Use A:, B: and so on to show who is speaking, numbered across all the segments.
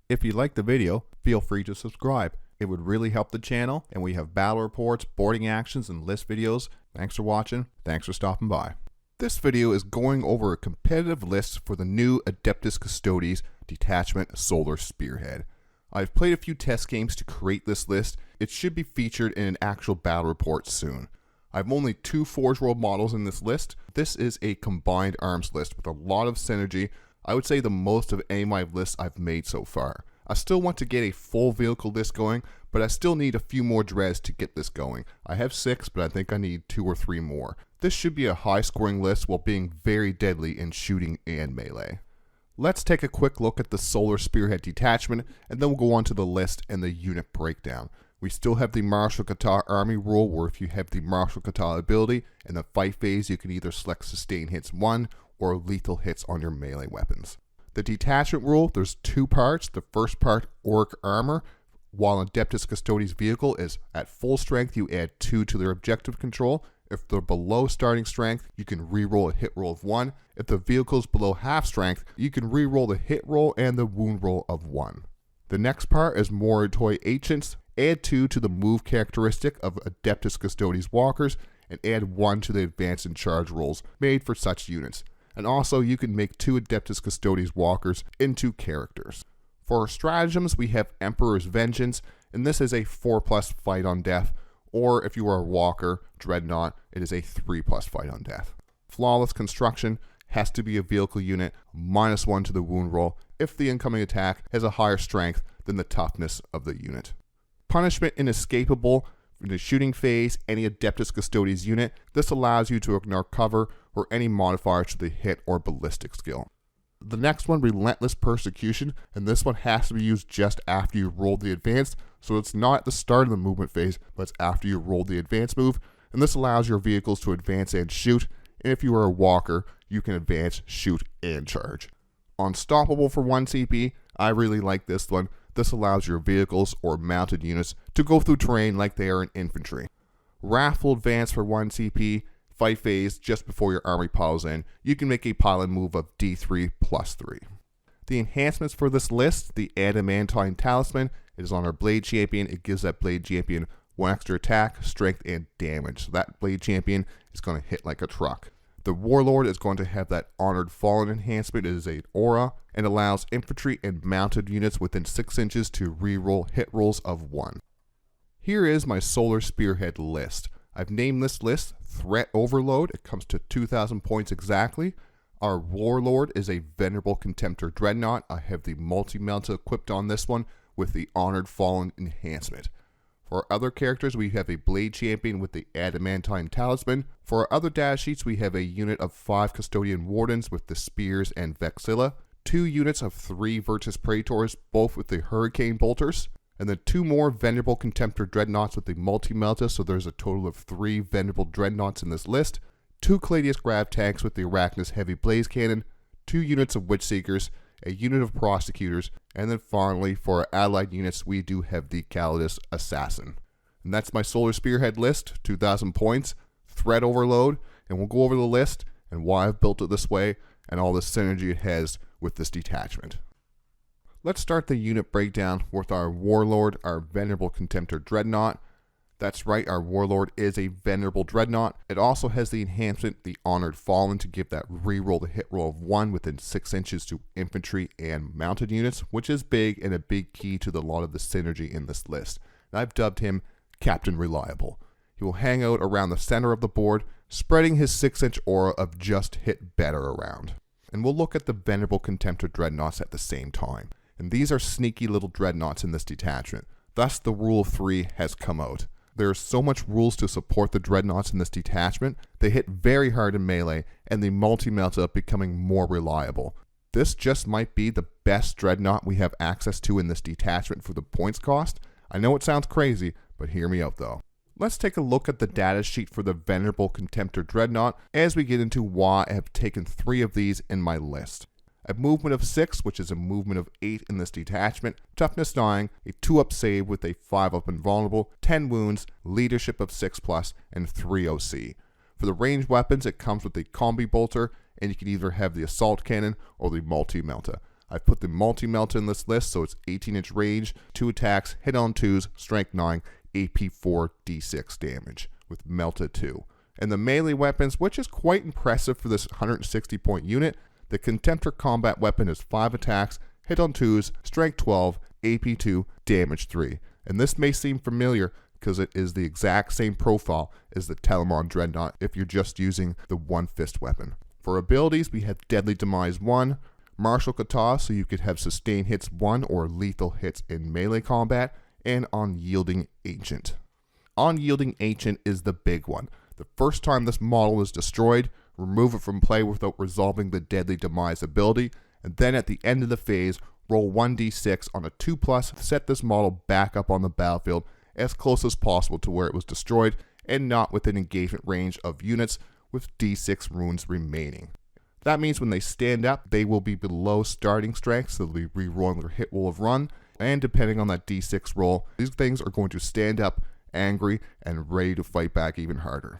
A: If you liked the video, feel free to subscribe. It would really help the channel, and we have battle reports, boarding actions, and list videos. Thanks for watching. Thanks for stopping by. This video is going over a competitive list for the new Adeptus Custodes Detachment Solar Spearhead. I've played a few test games to create this list. It should be featured in an actual battle report soon. I have only 2 Forge World models in this list. This is a combined arms list with a lot of synergy. I would say the most of any of my lists I've made so far. I still want to get a full vehicle list going, but I still need a few more dreads to get this going. I have 6, but I think I need 2 or 3 more. This should be a high scoring list while being very deadly in shooting and melee. Let's take a quick look at the Solar Spearhead detachment, and then we'll go on to the list and the unit breakdown. We still have the Martial Kata army rule, where if you have the Martial Kata ability in the fight phase, you can either select sustain hits 1 or lethal hits on your melee weapons. The detachment rule, there's 2 parts. The first part, Auric Armor. While Adeptus Custodes vehicle is at full strength, you add 2 to their objective control. If they're below starting strength, you can reroll a hit roll of 1. If the vehicle is below half strength, you can reroll the hit roll and the wound roll of 1. The next part is Moritoi Ancients. Add 2 to the move characteristic of Adeptus Custodes walkers, and add 1 to the advance and charge rolls made for such units. And also, you can make 2 Adeptus Custodes walkers into characters. For our stratagems, we have Emperor's Vengeance, and this is a 4+ fight on death, or if you are a walker, Dreadnought, it is a 3+ fight on death. Flawless Construction has to be a vehicle unit, -1 to the wound roll if the incoming attack has a higher strength than the toughness of the unit. Punishment Inescapable. In the shooting phase, any Adeptus Custodes unit, this allows you to ignore cover or any modifier to the hit or ballistic skill. The next one, Relentless Persecution, and this one has to be used just after you roll the advance, so it's not at the start of the movement phase, but it's after you roll the advance move, and this allows your vehicles to advance and shoot, and if you are a walker, you can advance, shoot, and charge. Unstoppable for 1 CP, I really like this one. This allows your vehicles or mounted units to go through terrain like they are in infantry. Wrathful Advance for 1 CP, fight phase just before your army piles in. You can make a pilot move of D3 + 3. The enhancements for this list, the Adamantine Talisman, it is on our Bladechampion. It gives that Bladechampion 1 extra attack, strength, and damage. So that Bladechampion is going to hit like a truck. The Warlord is going to have that Honored Fallen enhancement. It is an aura and allows infantry and mounted units within 6 inches to reroll hit rolls of 1. Here is my Solar Spearhead list. I've named this list Threat Overload. It comes to 2,000 points exactly. Our Warlord is a Venerable Contemptor Dreadnought. I have the multi-melta equipped on this one with the Honored Fallen enhancement. For our other characters, we have a Bladechampion with the Adamantine Talisman. For our other data sheets, we have a unit of 5 Custodian Wardens with the Spears and Vexilla, 2 units of 3 Vertus Praetors, both with the Hurricane Bolters, and then 2 more Venerable Contemptor Dreadnoughts with the Multi-Melta, so there's a total of 3 Venerable Dreadnoughts in this list, 2 Caladius Grav-tanks with the Arachnus Heavy Blaze Cannon, 2 units of Witchseekers, a unit of Prosecutors, and then finally, for our allied units, we do have the Callidus Assassin. And that's my Solar Spearhead list, 2,000 points, Threat Overload, and we'll go over the list and why I've built it this way and all the synergy it has with this detachment. Let's start the unit breakdown with our Warlord, our Venerable Contemptor Dreadnought. That's right, our Warlord is a Venerable Dreadnought. It also has the enhancement, the Honored Fallen, to give that reroll the hit roll of 1 within 6 inches to infantry and mounted units, which is big and a big key to a lot of the synergy in this list. And I've dubbed him Captain Reliable. He will hang out around the center of the board, spreading his 6-inch aura of just hit better around. And we'll look at the Venerable Contemptor Dreadnoughts at the same time. And these are sneaky little dreadnoughts in this detachment. Thus, the rule of 3 has come out. There are so much rules to support the dreadnoughts in this detachment. They hit very hard in melee, and the multi-melta becoming more reliable. This just might be the best dreadnought we have access to in this detachment for the points cost. I know it sounds crazy, but hear me out though. Let's take a look at the data sheet for the Venerable Contemptor Dreadnought as we get into why I have taken 3 of these in my list. a movement of 6, which is a movement of 8 in this detachment, toughness 9, a 2-up save with a 5-up invulnerable, 10 wounds, leadership of 6+, and 3 OC. For the ranged weapons, it comes with a combi bolter, and you can either have the assault cannon or the multi-melta. I've put the multi-melta in this list, so it's 18-inch range, 2 attacks, hit on 2s, strength 9, AP 4, D6 damage, with melta 2. And the melee weapons, which is quite impressive for this 160 point unit, the Contemptor combat weapon is 5 attacks, hit on 2s, strength 12, AP 2, damage 3. And this may seem familiar because it is the exact same profile as the Telamon Dreadnought if you're just using the one fist weapon. For abilities, we have Deadly Demise 1, Martial Kata, so you could have sustained hits 1 or lethal hits in melee combat, and Unyielding Ancient. Unyielding Ancient is the big one. The first time this model is destroyed, remove it from play without resolving the Deadly Demise ability, and then at the end of the phase, roll 1d6 on a 2+, set this model back up on the battlefield as close as possible to where it was destroyed, and not within engagement range of units with d6 runes remaining. That means when they stand up, they will be below starting strength, so they'll be re-rolling their hit roll of run, and depending on that d6 roll, these things are going to stand up, angry, and ready to fight back even harder.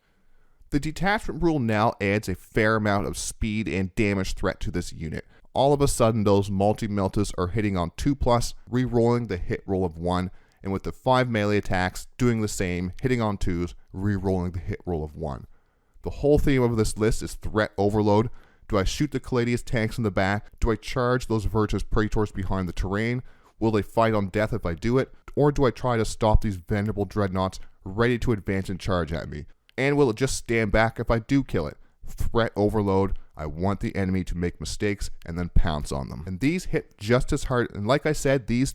A: The detachment rule now adds a fair amount of speed and damage threat to this unit. All of a sudden, those multi-meltas are hitting on 2+, re-rolling the hit roll of 1, and with the 5 melee attacks, doing the same, hitting on 2s, re-rolling the hit roll of 1. The whole theme of this list is threat overload. Do I shoot the Caladius tanks in the back? Do I charge those Vertus Praetors behind the terrain? Will they fight on death if I do it? Or do I try to stop these Venerable Dreadnoughts ready to advance and charge at me? And will it just stand back if I do kill it? Threat overload. I want the enemy to make mistakes and then pounce on them. And these hit just as hard. And like I said, these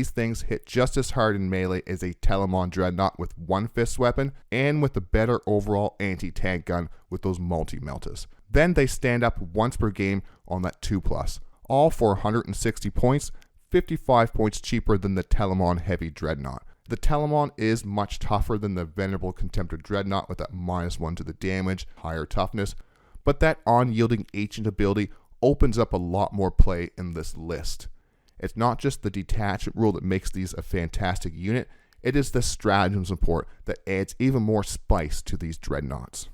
A: things hit just as hard in melee as a Telamon Dreadnought with one fist weapon and with the better overall anti-tank gun with those multi-meltas. Then they stand up once per game on that 2+, all for 160 points, 55 points cheaper than the Telamon Heavy Dreadnought. The Telamon is much tougher than the Venerable Contemptor Dreadnought with that -1 to the damage, higher toughness, but that Unyielding Ancient ability opens up a lot more play in this list. It's not just the detachment rule that makes these a fantastic unit, it is the stratagem support that adds even more spice to these dreadnoughts.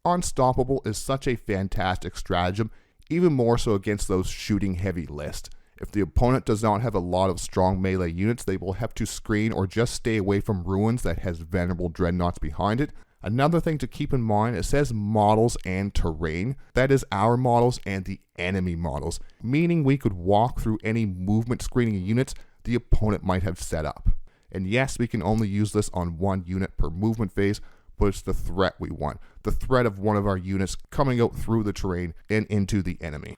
A: Unstoppable is such a fantastic stratagem, even more so against those shooting heavy lists. If the opponent does not have a lot of strong melee units, they will have to screen or just stay away from ruins that has Venerable Dreadnoughts behind it. Another thing to keep in mind, it says models and terrain. That is our models and the enemy models, meaning we could walk through any movement screening units the opponent might have set up. And yes, we can only use this on one unit per movement phase, but it's the threat we want. The threat of one of our units coming out through the terrain and into the enemy.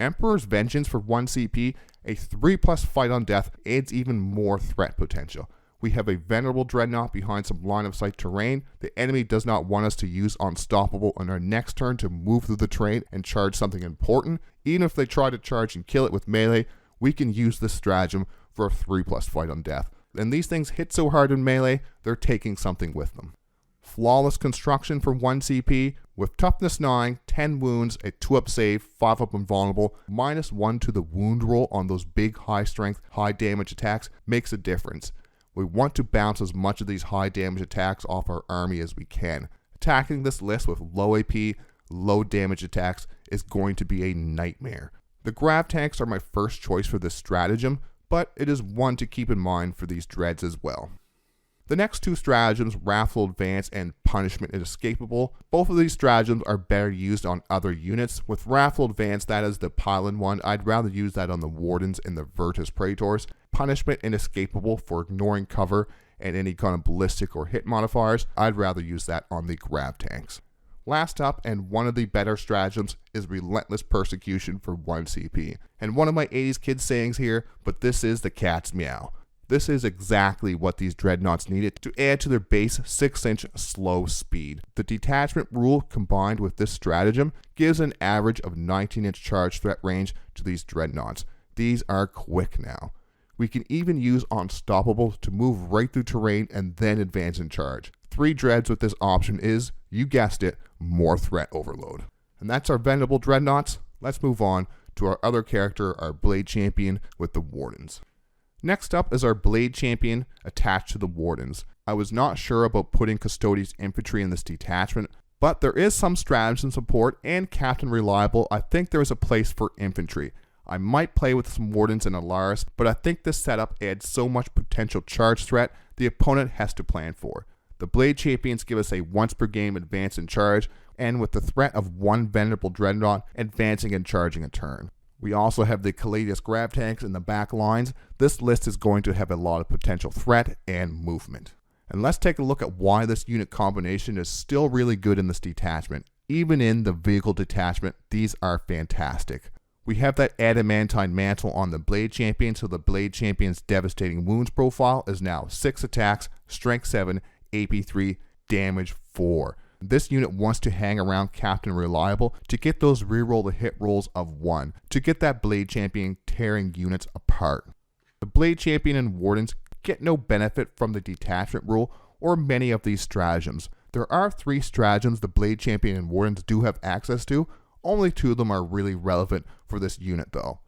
A: Emperor's Vengeance for 1 CP, a 3+ fight on death adds even more threat potential. We have a Venerable Dreadnought behind some line of sight terrain. The enemy does not want us to use Unstoppable on our next turn to move through the terrain and charge something important. Even if they try to charge and kill it with melee, we can use this stratagem for a 3+ fight on death. And these things hit so hard in melee, they're taking something with them. Flawless Construction for 1 CP, with toughness 9, 10 wounds, a 2-up save, 5-up invulnerable, -1 to the wound roll on those big high strength, high damage attacks makes a difference. We want to bounce as much of these high damage attacks off our army as we can. Attacking this list with low AP, low damage attacks is going to be a nightmare. The Grav-tanks are my first choice for this stratagem, but it is one to keep in mind for these dreads as well. The next two stratagems, Wrathful Advance and Punishment Inescapable, both of these stratagems are better used on other units. With Wrathful Advance, that is the pylon one, I'd rather use that on the Wardens and the Vertus Praetors. Punishment Inescapable for ignoring cover and any kind of ballistic or hit modifiers, I'd rather use that on the Grav-tanks. Last up, and one of the better stratagems, is Relentless Persecution for 1 CP. And one of my 80s kids sayings here, but this is the cat's meow. This is exactly what these dreadnoughts needed to add to their base 6-inch slow speed. The detachment rule combined with this stratagem gives an average of 19-inch charge threat range to these dreadnoughts. These are quick now. We can even use Unstoppable to move right through terrain and then advance and charge. 3 dreads with this option is, you guessed it, more threat overload. And that's our Venerable Dreadnoughts. Let's move on to our other character, our Bladechampion with the Wardens. Next up is our Bladechampion attached to the Wardens. I was not sure about putting Custodes infantry in this detachment, but there is some stratagem support and Captain Reliable. I think there is a place for infantry. I might play with some Wardens and Alaris, but I think this setup adds so much potential charge threat the opponent has to plan for. The Bladechampions give us a once per game advance and charge, and with the threat of one Venerable Dreadnought advancing and charging a turn. We also have the Caladius Grav-tanks in the back lines. This list is going to have a lot of potential threat and movement. And let's take a look at why this unit combination is still really good in this detachment. Even in the vehicle detachment, these are fantastic. We have that adamantine mantle on the Bladechampion, so the Bladechampion's devastating wounds profile is now 6 attacks, strength 7, AP 3, damage 4. This unit wants to hang around Captain Reliable to get those reroll the hit rolls of 1, to get that Bladechampion tearing units apart. The Bladechampion and Wardens get no benefit from the detachment rule or many of these stratagems. There are 3 stratagems the Bladechampion and Wardens do have access to. Only 2 of them are really relevant for this unit though.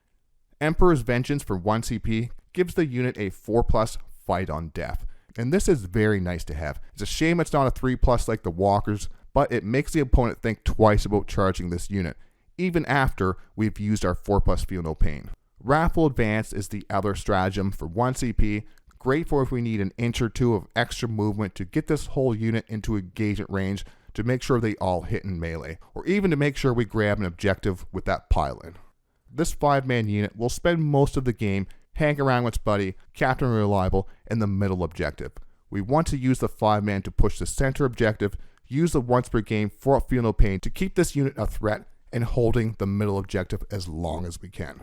A: Emperor's Vengeance for 1 CP gives the unit a 4+ fight on death. And this is very nice to have. It's a shame it's not a 3+ like the Walkers, but it makes the opponent think twice about charging this unit, even after we've used our 4+ Feel No Pain. Wrathful Advance is the other stratagem for 1 CP, great for if we need an inch or 2 of extra movement to get this whole unit into engagement range to make sure they all hit in melee, or even to make sure we grab an objective with that pile-in. This 5-man unit will spend most of the game hang around with its buddy, Captain Reliable, in the middle objective. We want to use the 5-man to push the center objective, use the once per game for Feel No Pain to keep this unit a threat, and holding the middle objective as long as we can.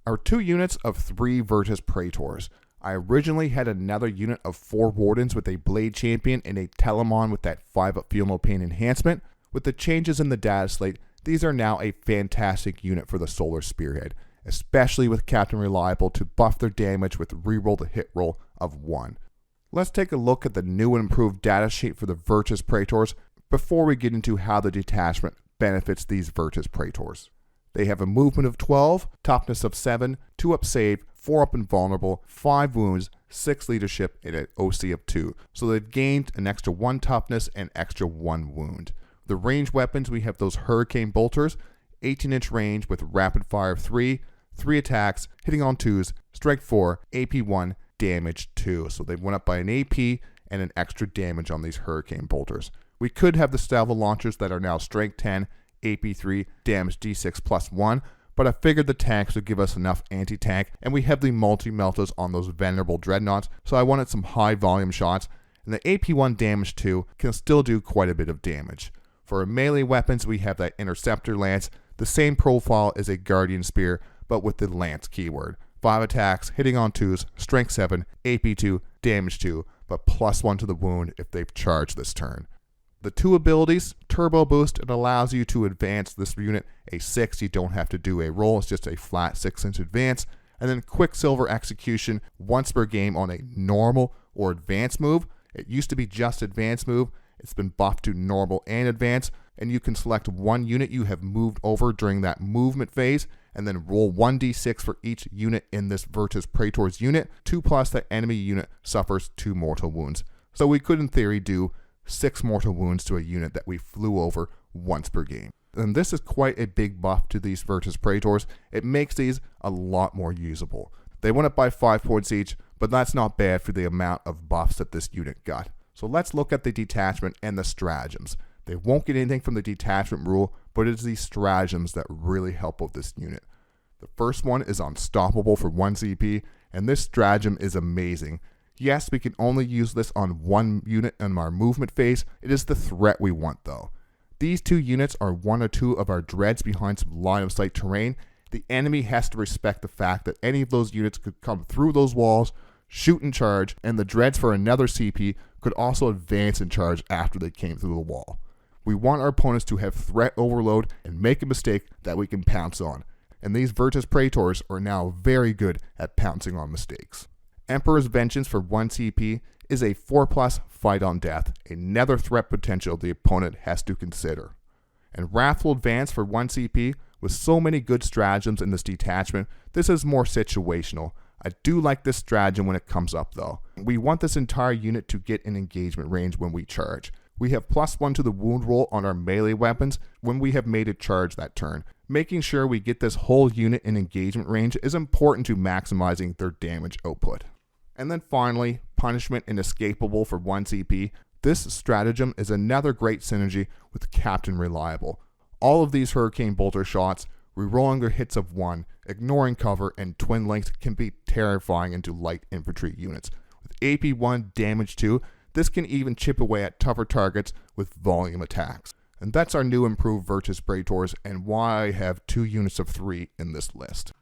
A: Our 2 units of 3 Vertus Praetors. I originally had another unit of 4 Wardens with a Bladechampion and a Telemon with that 5 Feel No Pain enhancement. With the changes in the data slate, these are now a fantastic unit for the Solar Spearhead, especially with Captain Reliable to buff their damage with reroll the hit roll of 1. Let's take a look at the new and improved data sheet for the Vertus Praetors before we get into how the detachment benefits these Vertus Praetors. They have a movement of 12, toughness of 7, 2-up save, 4-up invulnerable, 5 wounds, 6 leadership, and an OC of 2. So they've gained an extra 1 toughness and extra 1 wound. The ranged weapons, we have those Hurricane Bolters, 18-inch range with rapid fire 3, 3 attacks, hitting on 2s, strength 4, AP 1, damage 2. So they went up by an AP and an extra damage on these Hurricane Bolters. We could have the Salvo Launchers that are now strength 10, AP 3, damage D6 plus 1, but I figured the tanks would give us enough anti-tank, and we have the multi-meltas on those Venerable Dreadnoughts, so I wanted some high volume shots, and the AP 1 damage 2 can still do quite a bit of damage. For our melee weapons, we have that Interceptor Lance, the same profile as a Guardian Spear, but with the Lance keyword. 5 attacks, hitting on 2s, strength 7, AP 2, damage 2, but plus 1 to the wound if they've charged this turn. The 2 abilities, Turbo Boost, it allows you to advance this unit a 6. You don't have to do a roll, it's just a flat 6-inch advance. And then Quicksilver Execution once per game on a normal or advanced move. It used to be just advanced move. It's been buffed to normal and advanced, and you can select 1 unit you have moved over during that movement phase, and then roll 1d6 for each unit in this Vertus Praetors unit, 2+ that enemy unit suffers 2 mortal wounds. So we could in theory do 6 mortal wounds to a unit that we flew over once per game. And this is quite a big buff to these Vertus Praetors. It makes these a lot more usable. They went up by 5 points each, but that's not bad for the amount of buffs that this unit got. So let's look at the detachment and the stratagems. They won't get anything from the detachment rule, but it's these stratagems that really help with this unit. The first one is Unstoppable for 1 CP, and this stratagem is amazing. Yes, we can only use this on 1 unit in our movement phase. It is the threat we want though. These 2 units are 1 or 2 of our dreads behind some line of sight terrain. The enemy has to respect the fact that any of those units could come through those walls, shoot and charge, and the dreads for another CP could also advance and charge after they came through the wall. We want our opponents to have threat overload and make a mistake that we can pounce on. And these Vertus Praetors are now very good at pouncing on mistakes. Emperor's Vengeance for 1 CP is a 4+ fight on death, another threat potential the opponent has to consider. And Wrathful Advance for 1 CP With so many good stratagems in this detachment, this is more situational. I do like this stratagem when it comes up though. We want this entire unit to get in engagement range when we charge. We have +1 to the wound roll on our melee weapons when we have made a charge that turn. Making sure we get this whole unit in engagement range is important to maximizing their damage output. And then finally, Punishment Inescapable for 1 CP. This stratagem is another great synergy with Captain Reliable. All of these Hurricane Bolter shots, rerolling their hits of 1, ignoring cover, and twin links can be terrifying into light infantry units. With AP 1, damage 2, this can even chip away at tougher targets with volume attacks. And that's our new improved Vertus Praetors and why I have 2 units of 3 in this list.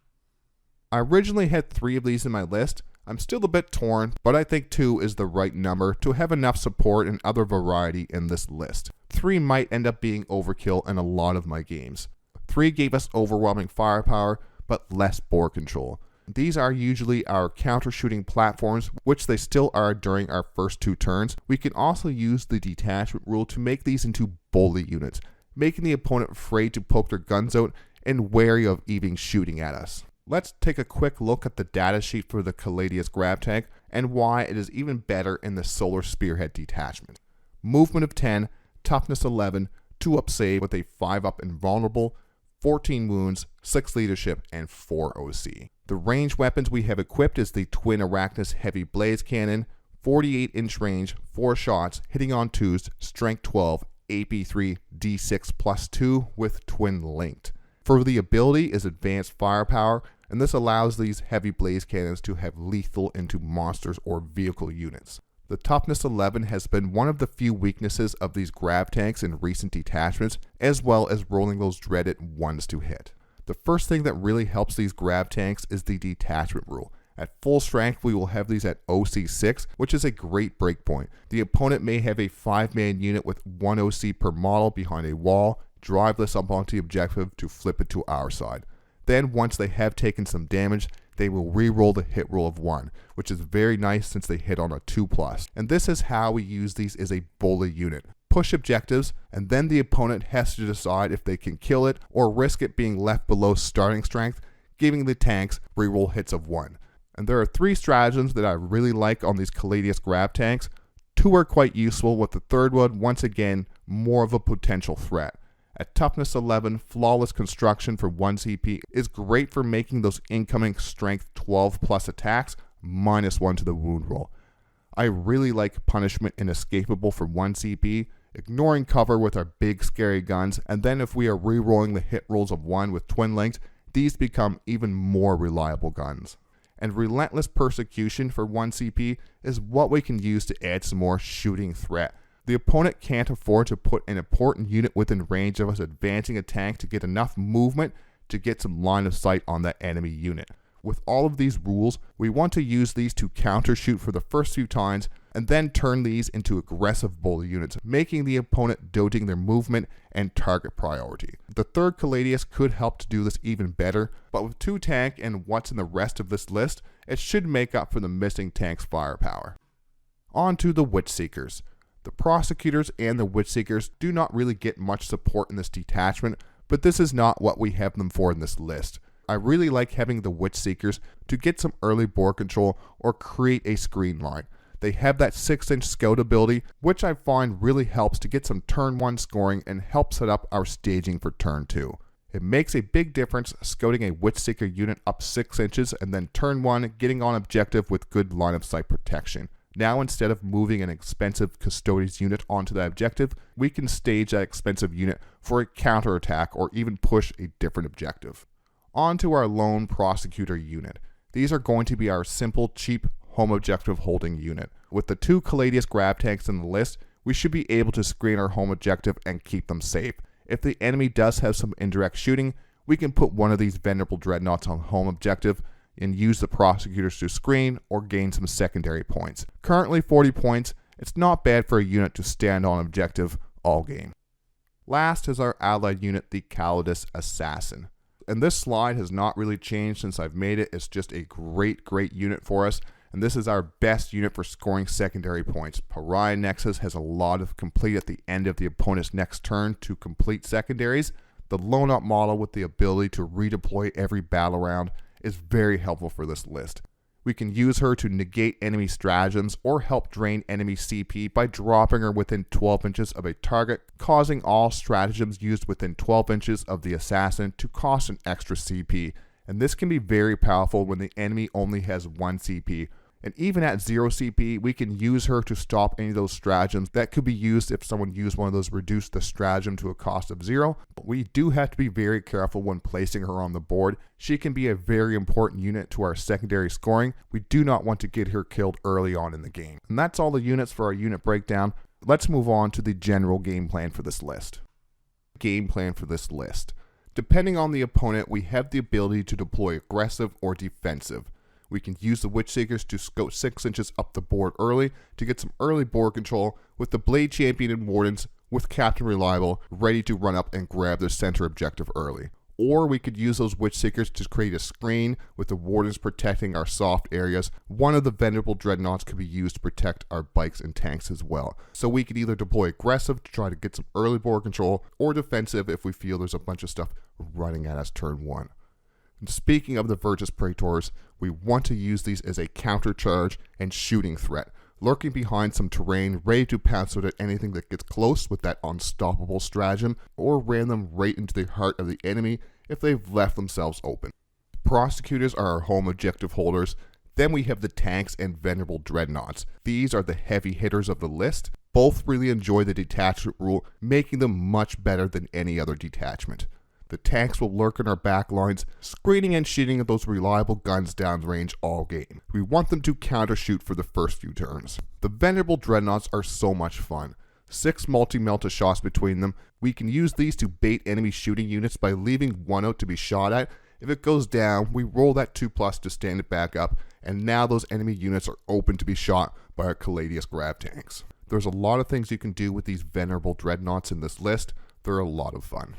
A: I originally had 3 of these in my list. I'm still a bit torn, but I think 2 is the right number to have enough support and other variety in this list. 3 might end up being overkill in a lot of my games. 3 gave us overwhelming firepower, but less board control. These are usually our counter-shooting platforms, which they still are during our first 2 turns. We can also use the detachment rule to make these into bully units, making the opponent afraid to poke their guns out and wary of even shooting at us. Let's take a quick look at the data sheet for the Caladius Grav-tank and why it is even better in the Solar Spearhead detachment. Movement of 10, toughness 11, 2-up save with a 5-up invulnerable, 14 wounds, 6 leadership, and 4 OC. The range weapons we have equipped is the Twin Arachnus Heavy Blaze Cannon, 48-inch range, 4 shots, hitting on 2s, strength 12, AP 3, D6 +2 with twin linked. For the ability is advanced firepower, and this allows these heavy blaze cannons to have lethal into monsters or vehicle units. The toughness 11 has been one of the few weaknesses of these grav tanks in recent detachments, as well as rolling those dreaded 1s to hit. The first thing that really helps these grav tanks is the detachment rule. At full strength, we will have these at OC 6, which is a great breakpoint. The opponent may have a 5-man unit with 1 OC per model behind a wall, drive this up onto the objective to flip it to our side. Then once they have taken some damage, they will re-roll the hit roll of 1, which is very nice since they hit on a 2+. And this is how we use these as a bully unit. Push objectives, and then the opponent has to decide if they can kill it or risk it being left below starting strength, giving the tanks re-roll hits of 1. And there are 3 stratagems that I really like on these Caladius Grav tanks. 2 are quite useful, with the third one, once again, more of a potential threat. At toughness 11, flawless construction for 1 CP is great for making those incoming strength 12+ attacks -1 to the wound roll. I really like punishment inescapable for 1 CP, ignoring cover with our big scary guns, and then if we are re-rolling the hit rolls of 1 with twin links, these become even more reliable guns. And relentless persecution for 1 CP is what we can use to add some more shooting threat. The opponent can't afford to put an important unit within range of us advancing a tank to get enough movement to get some line of sight on that enemy unit. With all of these rules, we want to use these to counter shoot for the first few times and then turn these into aggressive bully units, making the opponent doting their movement and target priority. The third Caladius could help to do this even better, but with 2 tank and what's in the rest of this list, it should make up for the missing tank's firepower. On to the Witchseekers. The Prosecutors and the Witchseekers do not really get much support in this detachment, but this is not what we have them for in this list. I really like having the Witchseekers to get some early board control or create a screen line. They have that 6-inch scout ability, which I find really helps to get some turn 1 scoring and help set up our staging for turn 2. It makes a big difference scouting a Witchseeker unit up 6 inches and then turn 1 getting on objective with good line of sight protection. Now instead of moving an expensive Custodes unit onto that objective, we can stage that expensive unit for a counterattack or even push a different objective. On to our lone Prosecutor unit. These are going to be our simple, cheap, home objective holding unit. With the 2 Caladius Grav-tanks in the list, we should be able to screen our home objective and keep them safe. If the enemy does have some indirect shooting, we can put one of these Venerable Dreadnoughts on home objective and use the Prosecutors to screen or gain some secondary points. Currently 40 points, it's not bad for a unit to stand on objective all game. Last is our allied unit, the Callidus Assassin. And this slide has not really changed since I've made it. It's just a great unit for us. And this is our best unit for scoring secondary points. Pariah Nexus has a lot of complete at the end of the opponent's next turn to complete secondaries. The Loan Up model with the ability to redeploy every battle round is very helpful for this list. We can use her to negate enemy stratagems or help drain enemy CP by dropping her within 12 inches of a target, causing all stratagems used within 12 inches of the assassin to cost an extra CP, and this can be very powerful when the enemy only has 1 CP. And even at 0 CP, we can use her to stop any of those stratagems that could be used if someone used one of those reduce the stratagem to a cost of 0. But we do have to be very careful when placing her on the board. She can be a very important unit to our secondary scoring. We do not want to get her killed early on in the game. And that's all the units for our unit breakdown. Let's move on to the general game plan for this list. Game plan for this list. Depending on the opponent, we have the ability to deploy aggressive or defensive. We can use the Witchseekers to scout 6 inches up the board early to get some early board control, with the Bladechampion and Wardens with Captain Reliable ready to run up and grab their center objective early. Or we could use those Witchseekers to create a screen with the Wardens protecting our soft areas. One of the Venerable Dreadnoughts could be used to protect our bikes and tanks as well. So we could either deploy aggressive to try to get some early board control, or defensive if we feel there's a bunch of stuff running at us turn 1. And speaking of the Vertus Praetors, we want to use these as a counter charge and shooting threat, lurking behind some terrain, ready to pounce out at anything that gets close with that unstoppable stratagem, or ram them right into the heart of the enemy if they've left themselves open. The Prosecutors are our home objective holders. Then we have the tanks and Venerable Dreadnoughts. These are the heavy hitters of the list. Both really enjoy the detachment rule, making them much better than any other detachment. The tanks will lurk in our back lines, screening and shooting at those reliable guns downrange all game. We want them to counter-shoot for the first few turns. The Venerable Dreadnoughts are so much fun. 6 multi-melta shots between them. We can use these to bait enemy shooting units by leaving one out to be shot at. If it goes down, we roll that 2+ to stand it back up, and now those enemy units are open to be shot by our Caladius Grav-tanks. There's a lot of things you can do with these Venerable Dreadnoughts in this list. They're a lot of fun.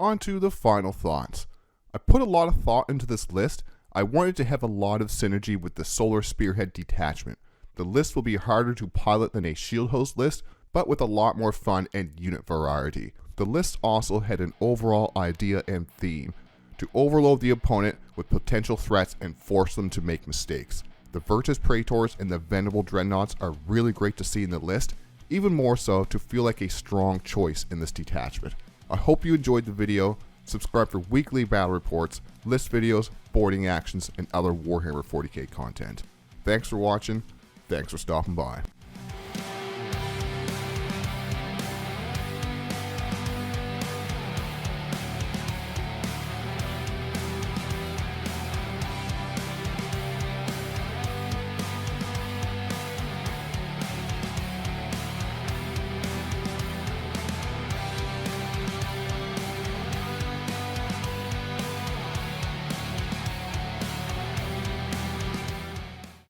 A: On to the final thoughts. I put a lot of thought into this list. I wanted to have a lot of synergy with the Solar Spearhead detachment. The list will be harder to pilot than a shield host list, but with a lot more fun and unit variety. The list also had an overall idea and theme, to overload the opponent with potential threats and force them to make mistakes. The Vertus Praetors and the Venerable Dreadnoughts are really great to see in the list, even more so to feel like a strong choice in this detachment. I hope you enjoyed the video. Subscribe for weekly battle reports, list videos, boarding actions, and other Warhammer 40K content. Thanks for watching. Thanks for stopping by.